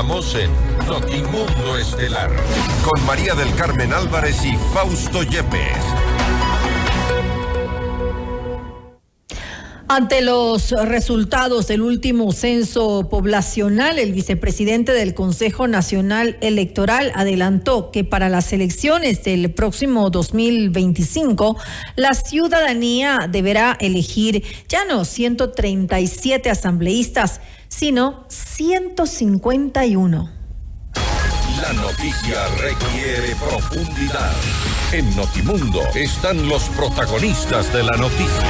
Estamos en Notimundo Estelar con María del Carmen Álvarez y Fausto Yepes. Ante los resultados del último censo poblacional, el vicepresidente del Consejo Nacional Electoral adelantó que para las elecciones del próximo 2025, la ciudadanía deberá elegir ya no 137 asambleístas, sino 151. La noticia requiere profundidad. En Notimundo están los protagonistas de la noticia.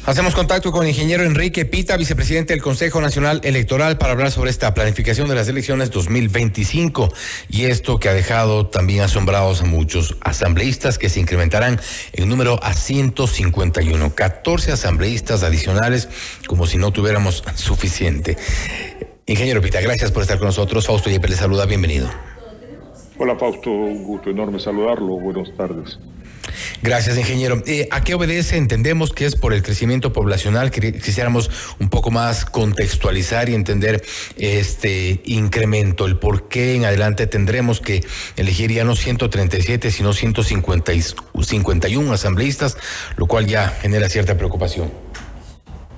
Hacemos contacto con el ingeniero Enrique Pita, vicepresidente del Consejo Nacional Electoral, para hablar sobre esta planificación de las elecciones 2025 y esto que ha dejado también asombrados a muchos asambleístas, que se incrementarán en número a 151, 14 asambleístas adicionales, como si no tuviéramos suficiente. Ingeniero Pita, gracias por estar con nosotros. Fausto Yepes le saluda, bienvenido. Hola Fausto, un gusto enorme saludarlo, buenas tardes. Gracias, ingeniero. ¿A qué obedece? Entendemos que es por el crecimiento poblacional. Quisiéramos un poco más contextualizar y entender este incremento, el por qué en adelante tendremos que elegir ya no 137, sino 151 asambleístas, lo cual ya genera cierta preocupación.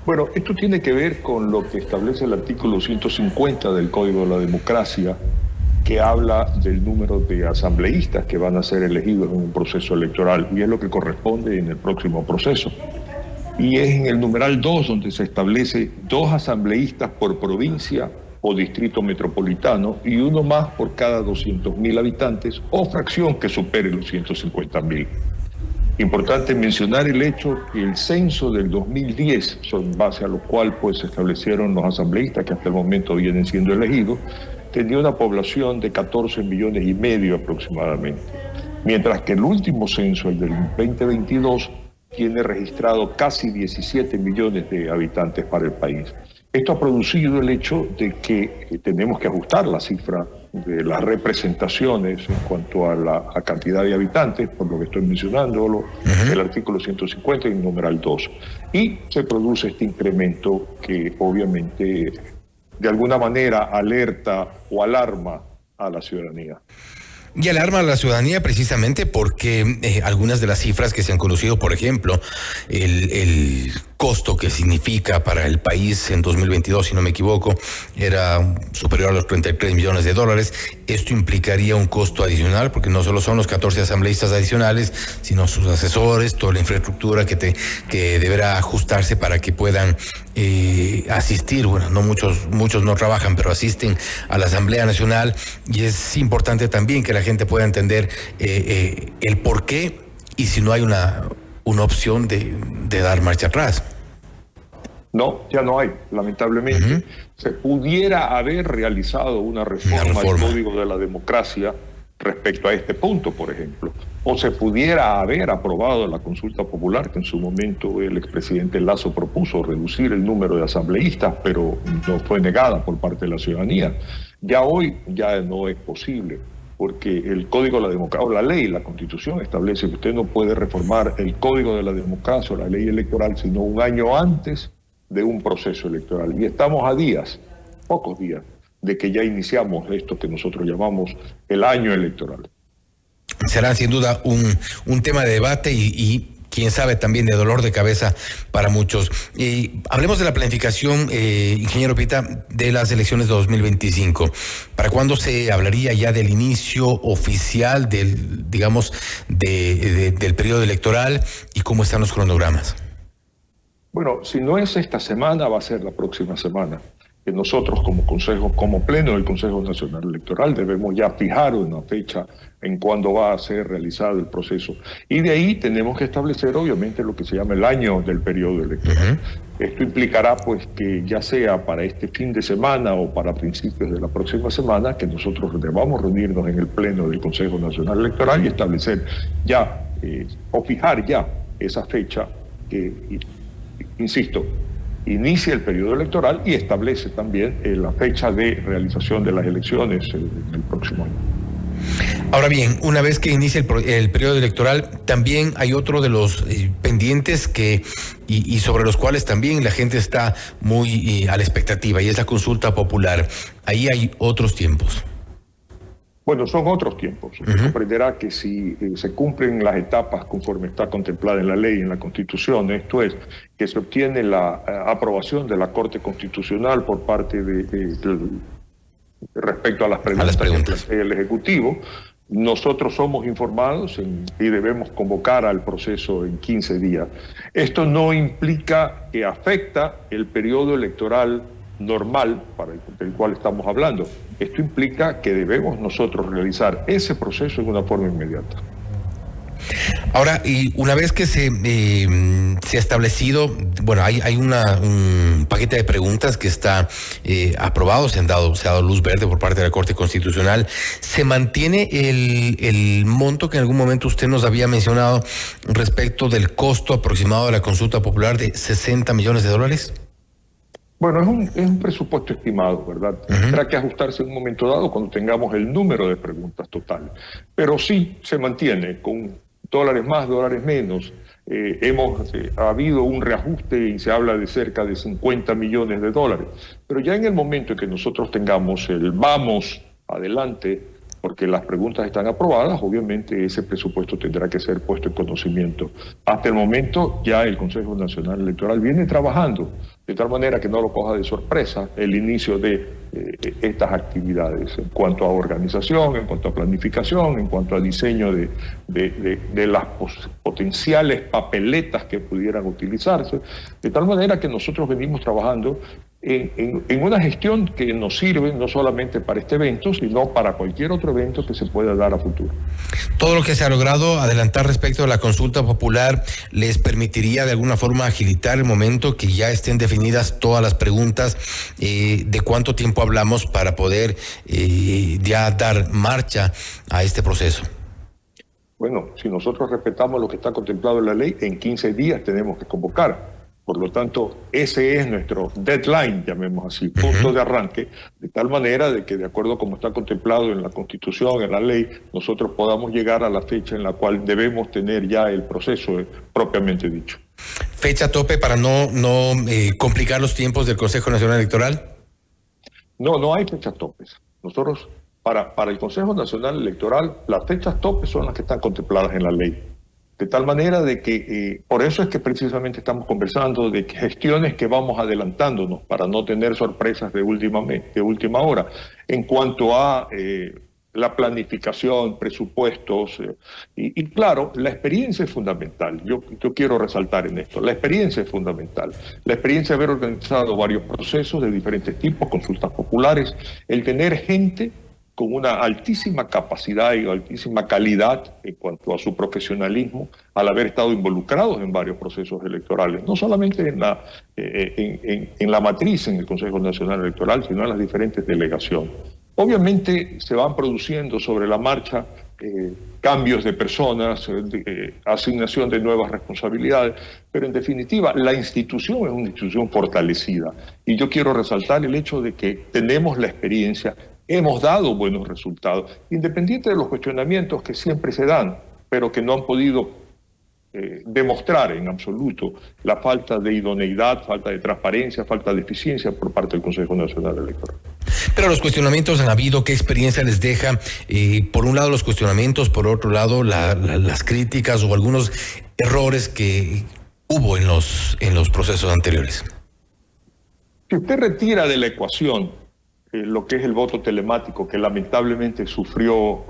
Bueno, esto tiene que ver con lo que establece el artículo 150 del Código de la Democracia, que habla del número de asambleístas que van a ser elegidos en un proceso electoral, y es lo que corresponde en el próximo proceso. Y es en el numeral 2 donde se establece 2 asambleístas por provincia o distrito metropolitano y uno más por cada 200.000 habitantes o fracción que supere los 150.000. Importante mencionar el hecho que el censo del 2010, en base a lo cual pues se establecieron los asambleístas que hasta el momento vienen siendo elegidos, tenía una población de 14,5 millones aproximadamente, mientras que el último censo, el del 2022, tiene registrado casi 17 millones de habitantes para el país. Esto ha producido el hecho de que tenemos que ajustar la cifra de las representaciones en cuanto a la cantidad de habitantes, por lo que estoy mencionando, el artículo 150 y el numeral 2. Y se produce este incremento que obviamente de alguna manera alerta o alarma a la ciudadanía. Y alarma a la ciudadanía precisamente porque algunas de las cifras que se han conocido, por ejemplo, el costo que significa para el país en 2022, si no me equivoco, era superior a los 33 millones de dólares. Esto implicaría un costo adicional, porque no solo son los 14 asambleístas adicionales, sino sus asesores, toda la infraestructura que deberá ajustarse para que puedan asistir. Bueno, no muchos no trabajan, pero asisten a la Asamblea Nacional, y es importante también que la gente pueda entender el por qué y si no hay una opción de dar marcha atrás. No, ya no hay, lamentablemente. Se pudiera haber realizado una reforma al Código de la Democracia respecto a este punto, por ejemplo. O se pudiera haber aprobado la consulta popular, que en su momento el expresidente Lasso propuso reducir el número de asambleístas, pero no fue negada por parte de la ciudadanía. Ya hoy ya no es posible, porque el Código de la Democracia, o la ley, la Constitución establece que usted no puede reformar el Código de la Democracia o la ley electoral sino un año antes de un proceso electoral. Y estamos a días, pocos días, de que ya iniciamos esto que nosotros llamamos el año electoral. Será sin duda un tema de debate y quién sabe también de dolor de cabeza para muchos. Hablemos de la planificación, ingeniero Pita, de las elecciones de 2025. ¿Para cuándo se hablaría ya del inicio oficial del periodo electoral y cómo están los cronogramas? Bueno, si no es esta semana, va a ser la próxima semana. Que nosotros como Consejo, como Pleno del Consejo Nacional Electoral, debemos ya fijar una fecha en cuándo va a ser realizado el proceso. Y de ahí tenemos que establecer, obviamente, lo que se llama el año del periodo electoral. Esto implicará, pues, que ya sea para este fin de semana o para principios de la próxima semana, que nosotros debamos reunirnos en el Pleno del Consejo Nacional Electoral y establecer ya, o fijar ya esa fecha que, insisto, inicia el periodo electoral y establece también la fecha de realización de las elecciones en el próximo año. Ahora bien, una vez que inicia el periodo electoral, también hay otro de los pendientes y sobre los cuales también la gente está muy a la expectativa, y es la consulta popular. Ahí hay otros tiempos. Bueno, son otros tiempos. Usted comprenderá que si se cumplen las etapas conforme está contemplada en la ley, en la Constitución, esto es, que se obtiene la aprobación de la Corte Constitucional por parte respecto a las preguntas que plantea el Ejecutivo, nosotros somos informados y debemos convocar al proceso en 15 días. Esto no implica que afecta el periodo electoral normal del cual estamos hablando. Esto implica que debemos nosotros realizar ese proceso en una forma inmediata. Ahora, y una vez que se ha establecido, bueno, hay un paquete de preguntas que está aprobado, se ha dado luz verde por parte de la Corte Constitucional. ¿Se mantiene el monto que en algún momento usted nos había mencionado respecto del costo aproximado de la consulta popular de $60 millones? Bueno, es un presupuesto estimado, ¿verdad? Tendrá que ajustarse en un momento dado cuando tengamos el número de preguntas total. Pero sí se mantiene con dólares más, dólares menos. Ha habido un reajuste y se habla de cerca de $50 millones. Pero ya en el momento en que nosotros tengamos el vamos adelante, porque las preguntas están aprobadas, obviamente ese presupuesto tendrá que ser puesto en conocimiento. Hasta el momento ya el Consejo Nacional Electoral viene trabajando, de tal manera que no lo coja de sorpresa el inicio de estas actividades, en cuanto a organización, en cuanto a planificación, en cuanto a diseño de las potenciales papeletas que pudieran utilizarse, de tal manera que nosotros venimos trabajando en una gestión que nos sirve no solamente para este evento, sino para cualquier otro evento que se pueda dar a futuro. Todo lo que se ha logrado adelantar respecto a la consulta popular les permitiría de alguna forma agilitar el momento que ya estén definidas todas las preguntas. ¿De cuánto tiempo hablamos para poder ya dar marcha a este proceso? Bueno, si nosotros respetamos lo que está contemplado en la ley, en 15 días tenemos que convocar. Por lo tanto, ese es nuestro deadline, llamemos así, punto de arranque, de tal manera de que, de acuerdo a como está contemplado en la Constitución, en la ley, nosotros podamos llegar a la fecha en la cual debemos tener ya el proceso propiamente dicho. ¿Fecha tope para no complicar los tiempos del Consejo Nacional Electoral? No hay fechas topes. Nosotros, para el Consejo Nacional Electoral, las fechas topes son las que están contempladas en la ley. De tal manera de que, por eso es que precisamente estamos conversando de gestiones que vamos adelantándonos para no tener sorpresas de última hora. En cuanto a la planificación, presupuestos, y claro, la experiencia es fundamental. Yo quiero resaltar en esto, la experiencia es fundamental. La experiencia de haber organizado varios procesos de diferentes tipos, consultas populares, el tener gente con una altísima capacidad y altísima calidad en cuanto a su profesionalismo, al haber estado involucrados en varios procesos electorales, no solamente en la matriz, en el Consejo Nacional Electoral, sino en las diferentes delegaciones. Obviamente se van produciendo sobre la marcha cambios de personas, asignación de nuevas responsabilidades, pero en definitiva la institución es una institución fortalecida. Y yo quiero resaltar el hecho de que tenemos la experiencia, hemos dado buenos resultados, independiente de los cuestionamientos que siempre se dan, pero que no han podido demostrar en absoluto la falta de idoneidad, falta de transparencia, falta de eficiencia por parte del Consejo Nacional Electoral. Pero los cuestionamientos han habido, ¿qué experiencia les deja? Por un lado los cuestionamientos, por otro lado las críticas o algunos errores que hubo en los procesos anteriores. Si usted retira de la ecuación lo que es el voto telemático, que lamentablemente sufrió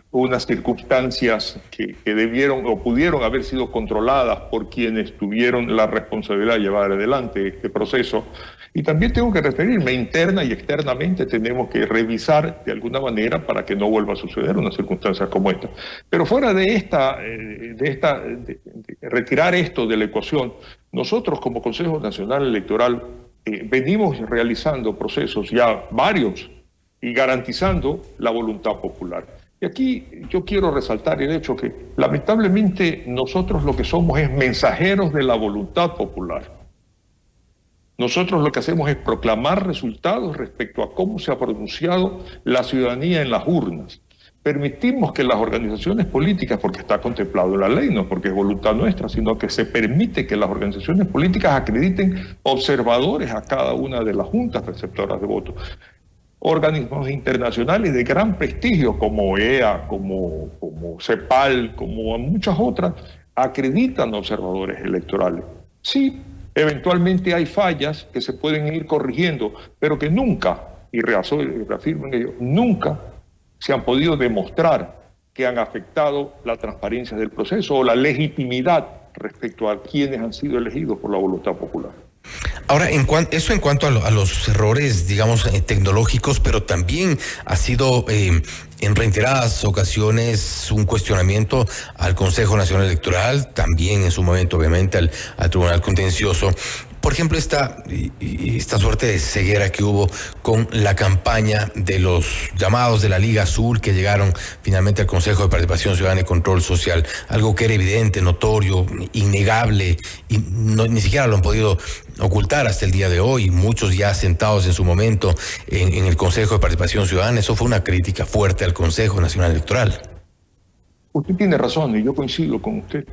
unas circunstancias que debieron o pudieron haber sido controladas por quienes tuvieron la responsabilidad de llevar adelante este proceso. Y también tengo que referirme, interna y externamente tenemos que revisar de alguna manera para que no vuelva a suceder una circunstancia como esta. Pero fuera de retirar esto de la ecuación, nosotros como Consejo Nacional Electoral venimos realizando procesos ya varios y garantizando la voluntad popular. Y aquí yo quiero resaltar el hecho que lamentablemente nosotros lo que somos es mensajeros de la voluntad popular. Nosotros lo que hacemos es proclamar resultados respecto a cómo se ha pronunciado la ciudadanía en las urnas. permitimos que las organizaciones políticas, porque está contemplado en la ley, no porque es voluntad nuestra, sino que se permite que las organizaciones políticas acrediten observadores a cada una de las juntas receptoras de votos. Organismos internacionales de gran prestigio como OEA, como CEPAL, como muchas otras, acreditan observadores electorales. Sí, eventualmente hay fallas que se pueden ir corrigiendo, pero que nunca, y reafirmen ellos, nunca se han podido demostrar que han afectado la transparencia del proceso o la legitimidad respecto a quienes han sido elegidos por la voluntad popular. Ahora, en cuanto a los errores, digamos, tecnológicos, pero también ha sido en reiteradas ocasiones un cuestionamiento al Consejo Nacional Electoral, también en su momento, obviamente, al Tribunal Contencioso. Por ejemplo, esta suerte de ceguera que hubo con la campaña de los llamados de la Liga Azul que llegaron finalmente al Consejo de Participación Ciudadana y Control Social, algo que era evidente, notorio, innegable, y ni siquiera lo han podido ocultar hasta el día de hoy, muchos ya sentados en su momento en el Consejo de Participación Ciudadana. Eso fue una crítica fuerte al Consejo Nacional Electoral. Usted tiene razón y yo coincido con usted.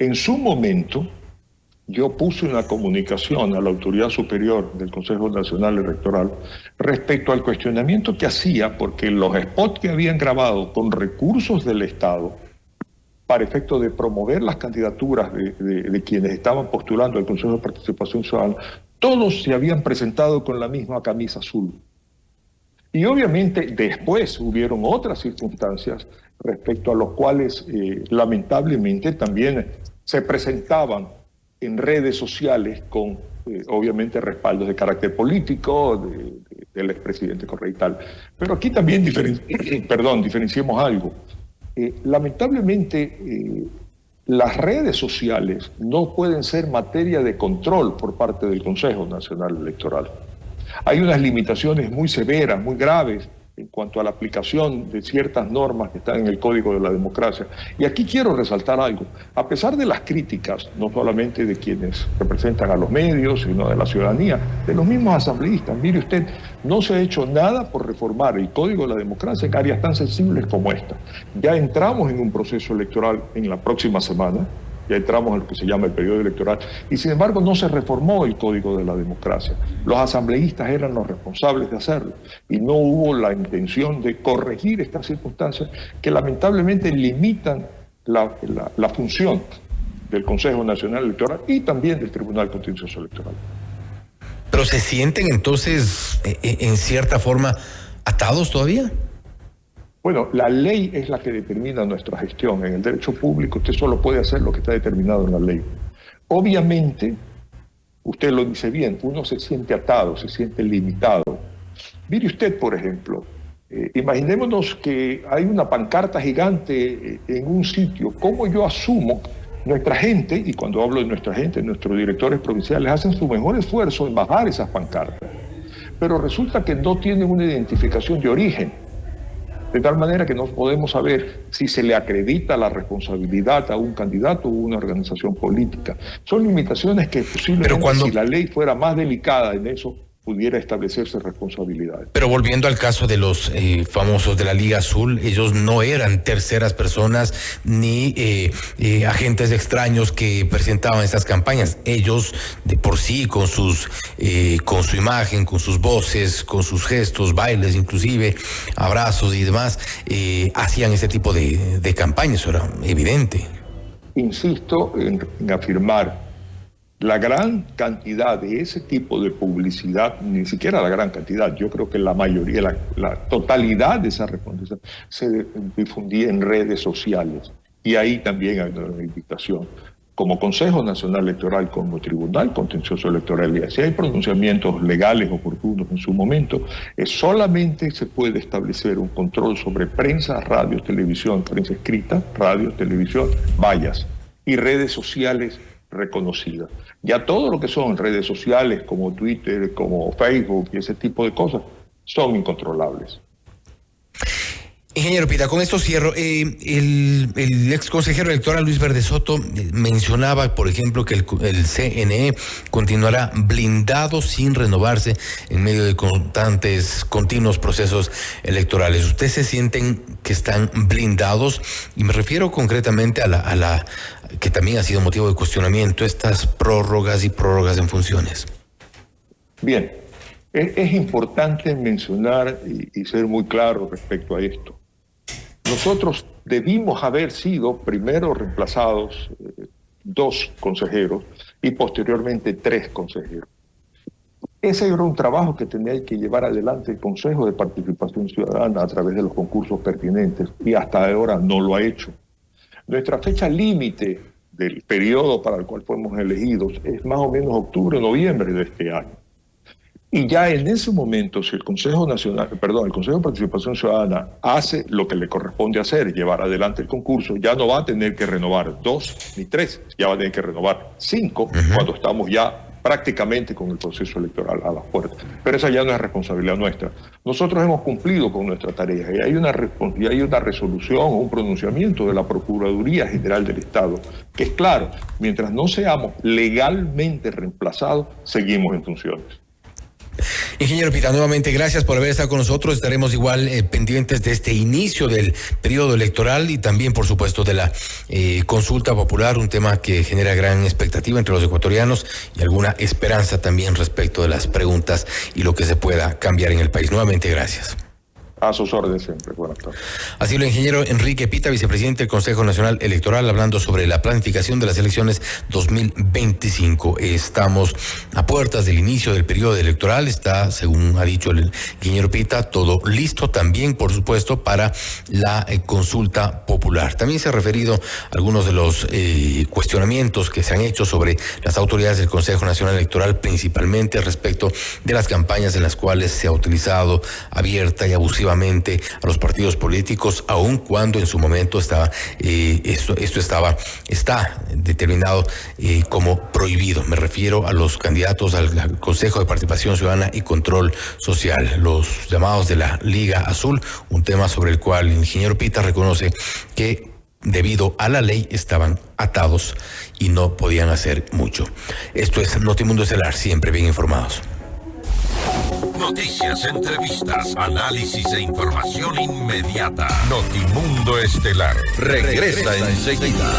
En su momento, yo puse una comunicación a la autoridad superior del Consejo Nacional Electoral respecto al cuestionamiento que hacía, porque los spots que habían grabado con recursos del Estado para efecto de promover las candidaturas de quienes estaban postulando al Consejo de Participación Ciudadana, todos se habían presentado con la misma camisa azul. Y obviamente después hubieron otras circunstancias respecto a los cuales lamentablemente también se presentaban en redes sociales con, obviamente, respaldos de carácter político del expresidente Correa y tal. Pero aquí también diferenciemos algo. Lamentablemente, las redes sociales no pueden ser materia de control por parte del Consejo Nacional Electoral. Hay unas limitaciones muy severas, muy graves, en cuanto a la aplicación de ciertas normas que están en el Código de la Democracia. Y aquí quiero resaltar algo. A pesar de las críticas, no solamente de quienes representan a los medios, sino de la ciudadanía, de los mismos asambleístas, mire usted, no se ha hecho nada por reformar el Código de la Democracia en áreas tan sensibles como esta. Ya entramos en un proceso electoral en la próxima semana, ya entramos en lo que se llama el periodo electoral, y sin embargo no se reformó el Código de la Democracia. Los asambleístas eran los responsables de hacerlo, y no hubo la intención de corregir estas circunstancias que lamentablemente limitan la función del Consejo Nacional Electoral y también del Tribunal Contencioso Electoral. ¿Pero se sienten entonces, en cierta forma, atados todavía? Bueno, la ley es la que determina nuestra gestión. En el derecho público usted solo puede hacer lo que está determinado en la ley. Obviamente, usted lo dice bien, uno se siente atado, se siente limitado. Mire usted, por ejemplo, imaginémonos que hay una pancarta gigante en un sitio. ¿Cómo yo asumo? Nuestra gente, y cuando hablo de nuestra gente, nuestros directores provinciales hacen su mejor esfuerzo en bajar esas pancartas. Pero resulta que no tienen una identificación de origen. De tal manera que no podemos saber si se le acredita la responsabilidad a un candidato o una organización política. Son limitaciones que posiblemente si la ley fuera más delicada en eso, pudiera establecerse responsabilidades. Pero volviendo al caso de los famosos de la Liga Azul, ellos no eran terceras personas ni agentes extraños que presentaban estas campañas. Ellos de por sí, con su imagen, con sus voces, con sus gestos, bailes, inclusive abrazos y demás, hacían ese tipo de campañas. Eso era evidente. Insisto en afirmar la gran cantidad de ese tipo de publicidad, ni siquiera la gran cantidad, yo creo que la mayoría, la totalidad de esa responsabilidad se difundía en redes sociales. Y ahí también hay una invitación. Como Consejo Nacional Electoral, como Tribunal Contencioso Electoral, y si hay pronunciamientos legales oportunos en su momento, solamente se puede establecer un control sobre prensa, radio, televisión, prensa escrita, radio, televisión, vallas y redes sociales reconocidas. Ya todo lo que son redes sociales como Twitter, como Facebook y ese tipo de cosas son incontrolables. Ingeniero Pita, con esto cierro. El ex consejero electoral Luis Verde Soto mencionaba, por ejemplo, que el CNE continuará blindado sin renovarse en medio de continuos procesos electorales. ¿Ustedes se sienten que están blindados? Y me refiero concretamente a la que también ha sido motivo de cuestionamiento, estas prórrogas y prórrogas en funciones. Bien, es importante mencionar y ser muy claro respecto a esto. Nosotros debimos haber sido primero reemplazados 2 consejeros y posteriormente 3 consejeros. Ese era un trabajo que tenía que llevar adelante el Consejo de Participación Ciudadana a través de los concursos pertinentes y hasta ahora no lo ha hecho. Nuestra fecha límite del periodo para el cual fuimos elegidos es más o menos octubre o noviembre de este año. Y ya en ese momento, si el Consejo de Participación Ciudadana hace lo que le corresponde hacer, llevar adelante el concurso, ya no va a tener que renovar 2 ni 3, ya va a tener que renovar 5 cuando estamos ya prácticamente con el proceso electoral a las puertas. Pero esa ya no es responsabilidad nuestra. Nosotros hemos cumplido con nuestra tarea y hay una resolución o un pronunciamiento de la Procuraduría General del Estado que es claro, mientras no seamos legalmente reemplazados, seguimos en funciones. Ingeniero Pita, nuevamente gracias por haber estado con nosotros. Estaremos igual pendientes de este inicio del periodo electoral y también, por supuesto, de la consulta popular, un tema que genera gran expectativa entre los ecuatorianos y alguna esperanza también respecto de las preguntas y lo que se pueda cambiar en el país. Nuevamente, gracias. A sus órdenes siempre. Buenas tardes. Así lo ingeniero Enrique Pita, vicepresidente del Consejo Nacional Electoral, hablando sobre la planificación de las elecciones 2025. Estamos a puertas del inicio del periodo electoral. Está, según ha dicho el ingeniero Pita, todo listo también, por supuesto, para la consulta popular. También se ha referido a algunos de los cuestionamientos que se han hecho sobre las autoridades del Consejo Nacional Electoral, principalmente respecto de las campañas en las cuales se ha utilizado abierta y abusivamente a los partidos políticos, aun cuando en su momento está determinado como prohibido. Me refiero a los candidatos al Consejo de Participación Ciudadana y Control Social, los llamados de la Liga Azul, un tema sobre el cual el ingeniero Pita reconoce que debido a la ley estaban atados y no podían hacer mucho. Esto es Notimundo Estelar, siempre bien informados. Noticias, entrevistas, análisis e información inmediata. Notimundo Estelar regresa enseguida.